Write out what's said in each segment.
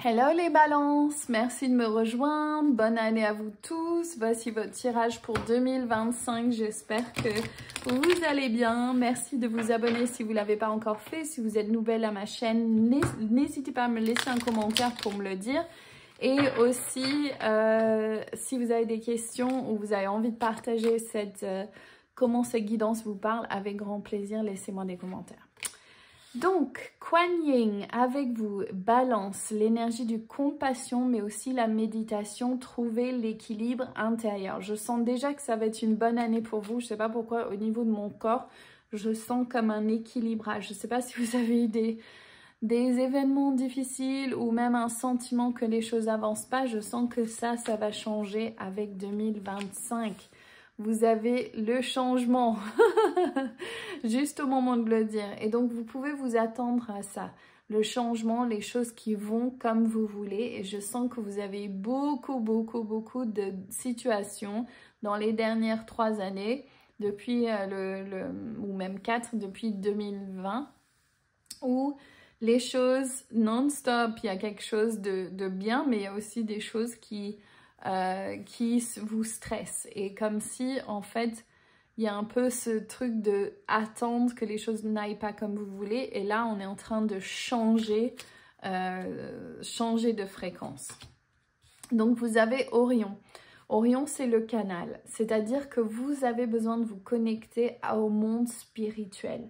Hello les balances, merci de me rejoindre, bonne année à vous tous, voici votre tirage pour 2025, j'espère que vous allez bien, merci de vous abonner si vous ne l'avez pas encore fait, si vous êtes nouvelle à ma chaîne, n'hésitez pas à me laisser un commentaire pour me le dire, et aussi si vous avez des questions ou vous avez envie de partager comment cette guidance vous parle, avec grand plaisir, laissez-moi des commentaires. Donc, Kuan Yin avec vous, balance l'énergie du compassion, mais aussi la méditation, trouver l'équilibre intérieur. Je sens déjà que ça va être une bonne année pour vous. Je ne sais pas pourquoi, au niveau de mon corps, je sens comme un équilibrage. Je ne sais pas si vous avez eu des événements difficiles ou même un sentiment que les choses n'avancent pas. Je sens que ça va changer avec 2025. Vous avez le changement, juste au moment de le dire. Et donc, vous pouvez vous attendre à ça. Le changement, les choses qui vont comme vous voulez. Et je sens que vous avez beaucoup de situations dans les dernières 3 années, depuis ou même 4, depuis 2020, où les choses non-stop, il y a quelque chose de bien, mais il y a aussi des choses qui vous stressent. Et comme si, en fait, il y a un peu ce truc de attendre que les choses n'aillent pas comme vous voulez. Et là, on est en train de changer de fréquence. Donc, vous avez Orion. Orion, c'est le canal. C'est-à-dire que vous avez besoin de vous connecter au monde spirituel.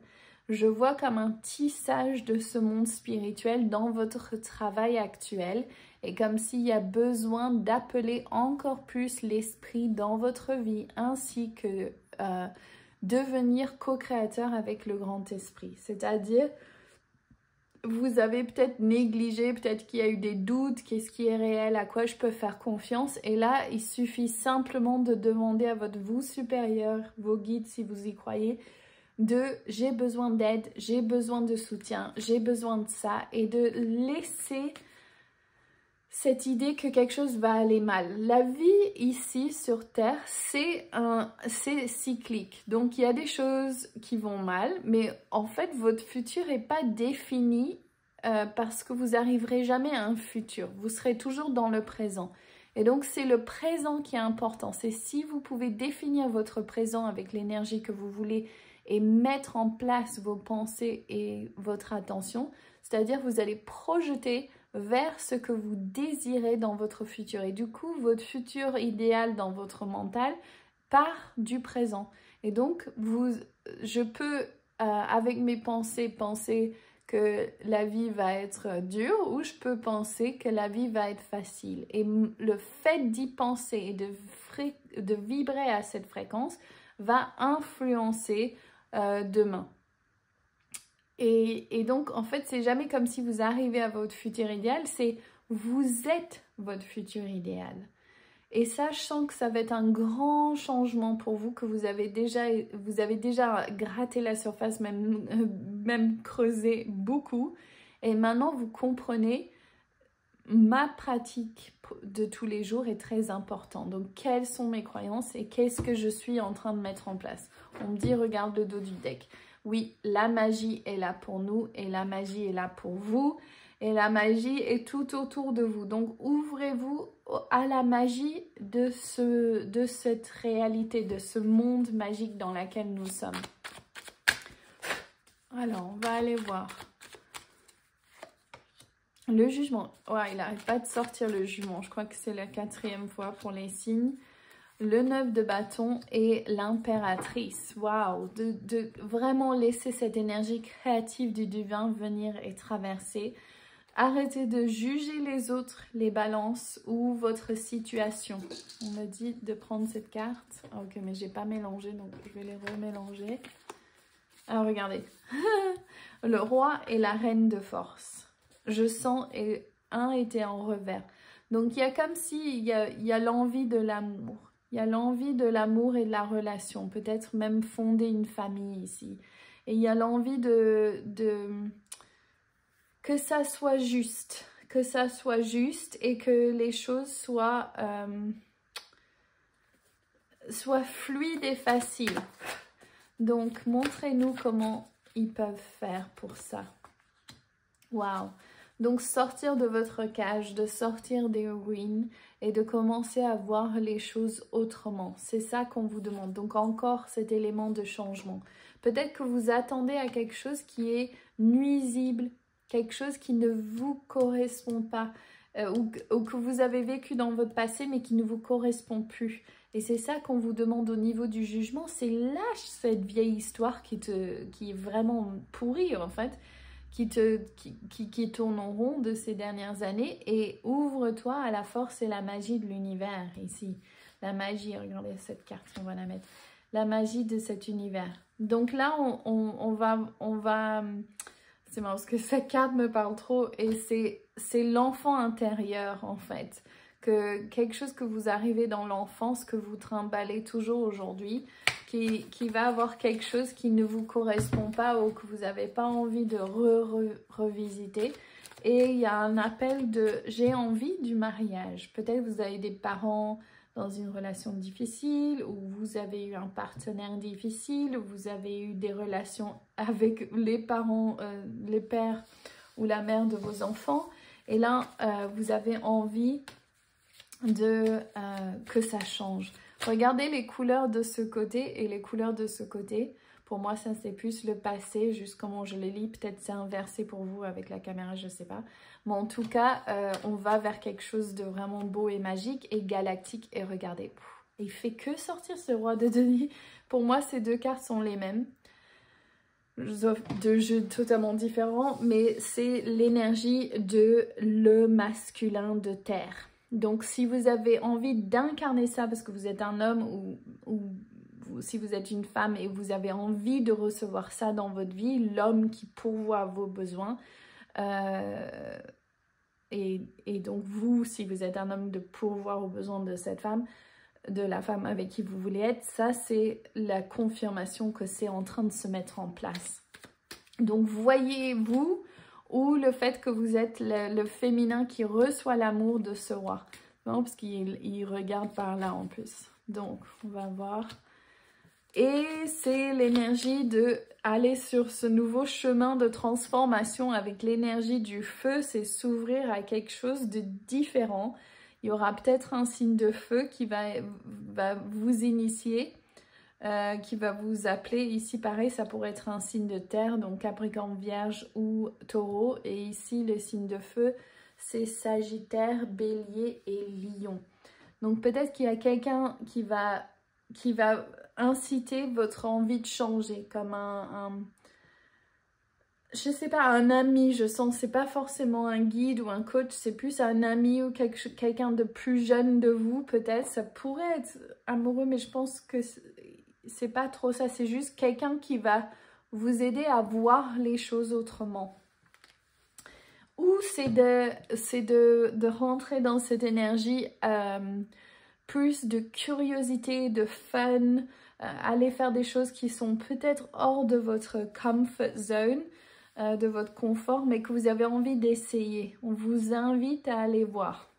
Je vois comme un tissage de ce monde spirituel dans votre travail actuel et comme s'il y a besoin d'appeler encore plus l'esprit dans votre vie ainsi que devenir co-créateur avec le grand esprit. C'est-à-dire, vous avez peut-être négligé, peut-être qu'il y a eu des doutes, qu'est-ce qui est réel, à quoi je peux faire confiance. Et là, il suffit simplement de demander à votre vous supérieur, vos guides si vous y croyez, j'ai besoin d'aide, j'ai besoin de soutien, j'ai besoin de ça, et de laisser cette idée que quelque chose va aller mal. La vie ici sur Terre, c'est cyclique. Donc il y a des choses qui vont mal, mais en fait votre futur n'est pas défini parce que vous n'arriverez jamais à un futur. Vous serez toujours dans le présent. Et donc c'est le présent qui est important. C'est si vous pouvez définir votre présent avec l'énergie que vous voulez et mettre en place vos pensées et votre attention, c'est-à-dire vous allez projeter vers ce que vous désirez dans votre futur. Et du coup, votre futur idéal dans votre mental part du présent. Et donc, je peux, avec mes pensées, penser que la vie va être dure ou je peux penser que la vie va être facile. Et le fait d'y penser et de vibrer à cette fréquence va influencer demain. Et donc, en fait, c'est jamais comme si vous arrivez à votre futur idéal, c'est vous êtes votre futur idéal. Et ça, je sens que ça va être un grand changement pour vous, que vous avez déjà gratté la surface, même creusé beaucoup. Et maintenant, vous comprenez, ma pratique de tous les jours est très importante. Donc, quelles sont mes croyances et qu'est-ce que je suis en train de mettre en place? On me dit, regarde le dos du deck. Oui, la magie est là pour nous et la magie est là pour vous. Et la magie est tout autour de vous. Donc, ouvrez-vous à la magie de cette réalité, de ce monde magique dans lequel nous sommes. Alors, on va aller voir. Le jugement. Ouais, il n'arrive pas de sortir le jugement. Je crois que c'est la 4e fois pour les signes. Le 9 de bâton et l'impératrice. Waouh! De vraiment laisser cette énergie créative du divin venir et traverser. Arrêtez de juger les autres, les balances ou votre situation. On me dit de prendre cette carte. Ok, mais j'ai pas mélangé, donc je vais les remélanger. Alors, regardez. Le roi et la reine de force. Je sens, et un était en revers. Donc, il y a comme si il y a l'envie de l'amour. Il y a l'envie de l'amour et de la relation. Peut-être même fonder une famille ici. Et il y a l'envie que ça soit juste. Que ça soit juste et que les choses soient fluides et faciles. Donc, montrez-nous comment ils peuvent faire pour ça. Waouh! Donc sortir de votre cage, de sortir des ruines et de commencer à voir les choses autrement. C'est ça qu'on vous demande. Donc encore cet élément de changement. Peut-être que vous attendez à quelque chose qui est nuisible, quelque chose qui ne vous correspond pas, ou que vous avez vécu dans votre passé mais qui ne vous correspond plus. Et c'est ça qu'on vous demande au niveau du jugement, c'est lâche cette vieille histoire qui est vraiment pourrie en fait, qui tourne en rond de ces dernières années et ouvre-toi à la force et la magie de l'univers ici. La magie, regardez cette carte, on va la mettre. La magie de cet univers. Donc là, on va c'est marrant parce que cette carte me parle trop et c'est l'enfant intérieur en fait. Quelque chose que vous arrivez dans l'enfance, que vous trimballez toujours aujourd'hui, qui va avoir quelque chose qui ne vous correspond pas ou que vous n'avez pas envie de revisiter. Et il y a un appel de « j'ai envie du mariage ». Peut-être vous avez des parents dans une relation difficile, ou vous avez eu un partenaire difficile, ou vous avez eu des relations avec les parents, les pères ou la mère de vos enfants. Et là, vous avez envie que ça change. Regardez les couleurs de ce côté et les couleurs de ce côté. Pour moi, ça c'est plus le passé, juste comment je les lis. Peut-être c'est inversé pour vous avec la caméra, je ne sais pas. Mais en tout cas, on va vers quelque chose de vraiment beau et magique et galactique. Et regardez, il fait que sortir ce roi de denier. Pour moi, ces deux cartes sont les mêmes. De jeux totalement différents, mais c'est l'énergie de le masculin de terre. Donc, si vous avez envie d'incarner ça parce que vous êtes un homme ou si vous êtes une femme et vous avez envie de recevoir ça dans votre vie, l'homme qui pourvoit à vos besoins, et donc vous, si vous êtes un homme, de pourvoir aux besoins de cette femme, de la femme avec qui vous voulez être, ça c'est la confirmation que c'est en train de se mettre en place. Donc voyez-vous, ou le fait que vous êtes le féminin qui reçoit l'amour de ce roi. Non, parce qu'il regarde par là en plus. Donc, on va voir. Et c'est l'énergie de aller sur ce nouveau chemin de transformation avec l'énergie du feu. C'est s'ouvrir à quelque chose de différent. Il y aura peut-être un signe de feu qui va vous initier. Qui va vous appeler. Ici, pareil, ça pourrait être un signe de terre, donc Capricorne, Vierge ou Taureau. Et ici, le signe de feu, c'est Sagittaire, Bélier et Lion. Donc, peut-être qu'il y a quelqu'un qui va inciter votre envie de changer, comme je sais pas, un ami, je sens, c'est pas forcément un guide ou un coach, c'est plus un ami ou quelqu'un de plus jeune de vous, peut-être. Ça pourrait être amoureux, mais je pense que c'est pas trop ça, c'est juste quelqu'un qui va vous aider à voir les choses autrement. Ou c'est de rentrer dans cette énergie plus de curiosité, de fun, aller faire des choses qui sont peut-être hors de votre comfort zone, de votre confort, mais que vous avez envie d'essayer. On vous invite à aller voir.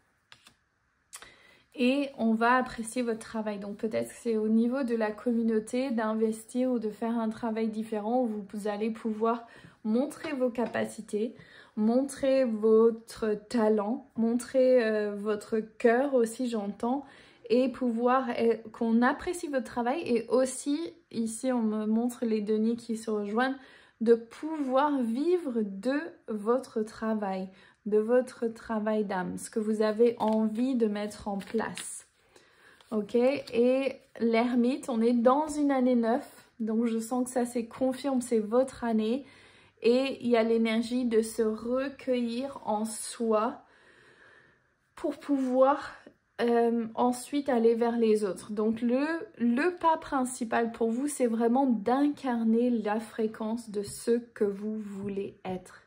Et on va apprécier votre travail. Donc peut-être que c'est au niveau de la communauté d'investir ou de faire un travail différent où vous allez pouvoir montrer vos capacités, montrer votre talent, montrer votre cœur aussi, j'entends, et pouvoir qu'on apprécie votre travail. Et aussi, ici on me montre les deniers qui se rejoignent, de pouvoir vivre de votre travail d'âme, ce que vous avez envie de mettre en place. Ok, et l'ermite, on est dans une année 9, donc je sens que ça c'est confirme, c'est votre année, et il y a l'énergie de se recueillir en soi pour pouvoir ensuite aller vers les autres. Donc le pas principal pour vous, c'est vraiment d'incarner la fréquence de ce que vous voulez être.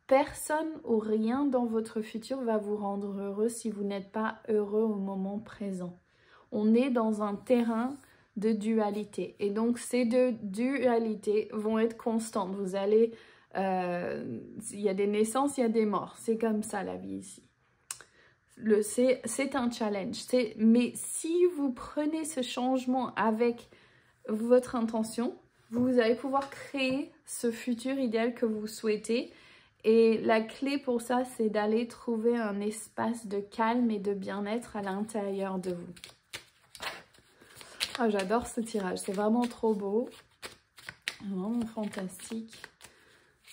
Personne ou rien dans votre futur va vous rendre heureux si vous n'êtes pas heureux au moment présent. On est dans un terrain de dualité. Et donc, ces deux dualités vont être constantes. Vous allez... il y a des naissances, il y a des morts. C'est comme ça la vie ici. C'est un challenge. Mais si vous prenez ce changement avec votre intention, vous allez pouvoir créer ce futur idéal que vous souhaitez. Et la clé pour ça, c'est d'aller trouver un espace de calme et de bien-être à l'intérieur de vous. Oh, j'adore ce tirage, c'est vraiment trop beau. Vraiment fantastique.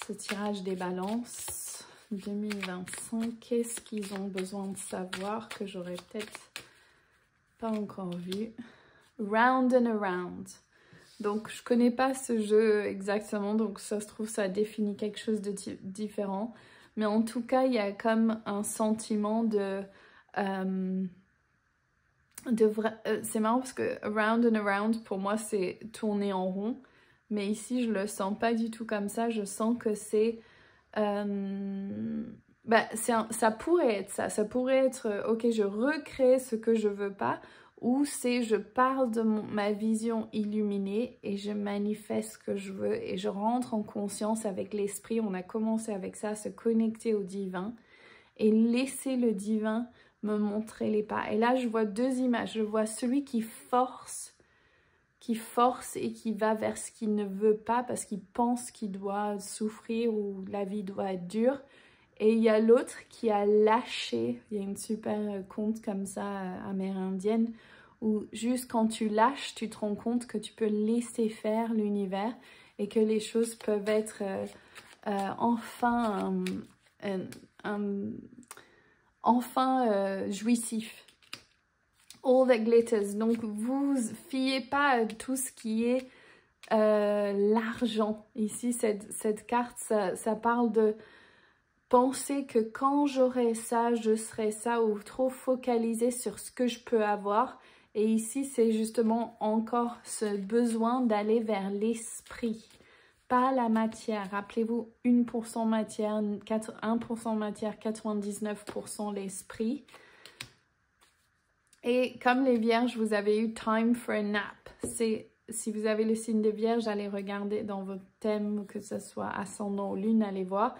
Ce tirage des balances 2025. Qu'est-ce qu'ils ont besoin de savoir que j'aurais peut-être pas encore vu? Round and around. Donc, je connais pas ce jeu exactement, donc ça se trouve, ça définit quelque chose de différent. Mais en tout cas, il y a comme un sentiment de c'est marrant parce que round and around, pour moi, c'est tourner en rond. Mais ici, je le sens pas du tout comme ça. Je sens que c'est... ça pourrait être ça. Ça pourrait être, ok, je recrée ce que je veux pas. Ou c'est je parle de ma vision illuminée et je manifeste ce que je veux et je rentre en conscience avec l'esprit. On a commencé avec ça, se connecter au divin et laisser le divin me montrer les pas. Et là, je vois deux images. Je vois celui qui force et qui va vers ce qu'il ne veut pas parce qu'il pense qu'il doit souffrir ou la vie doit être dure. Et il y a l'autre qui a lâché. Il y a une super conte comme ça, amérindienne, où juste quand tu lâches, tu te rends compte que tu peux laisser faire l'univers et que les choses peuvent être jouissif. All that glitters. Donc, vous fiez pas à tout ce qui est l'argent. Ici, cette carte, ça parle de penser que quand j'aurai ça, je serai ça, ou trop focaliser sur ce que je peux avoir. Et ici, c'est justement encore ce besoin d'aller vers l'esprit, pas la matière. Rappelez-vous, 1% matière, 1% matière, 99% l'esprit. Et comme les vierges, vous avez eu time for a nap. Si vous avez le signe de vierge, allez regarder dans votre thème, que ce soit ascendant ou lune, allez voir.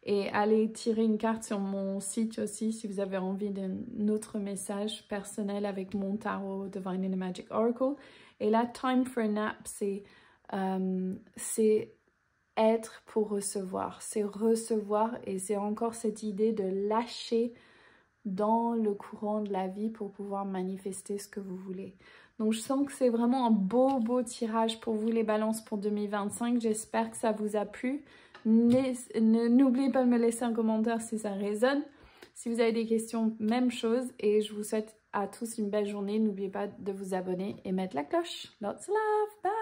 Et allez tirer une carte sur mon site aussi si vous avez envie d'un autre message personnel avec mon tarot Divine and Magic Oracle. Et là, time for a nap, c'est être pour recevoir. C'est recevoir et c'est encore cette idée de lâcher dans le courant de la vie pour pouvoir manifester ce que vous voulez. Donc, je sens que c'est vraiment un beau tirage pour vous les balances pour 2025. J'espère que ça vous a plu. N'oubliez pas de me laisser un commentaire si ça résonne. Si vous avez des questions, même chose. Et je vous souhaite à tous une belle journée. N'oubliez pas de vous abonner et mettre la cloche. Lots of love. Bye!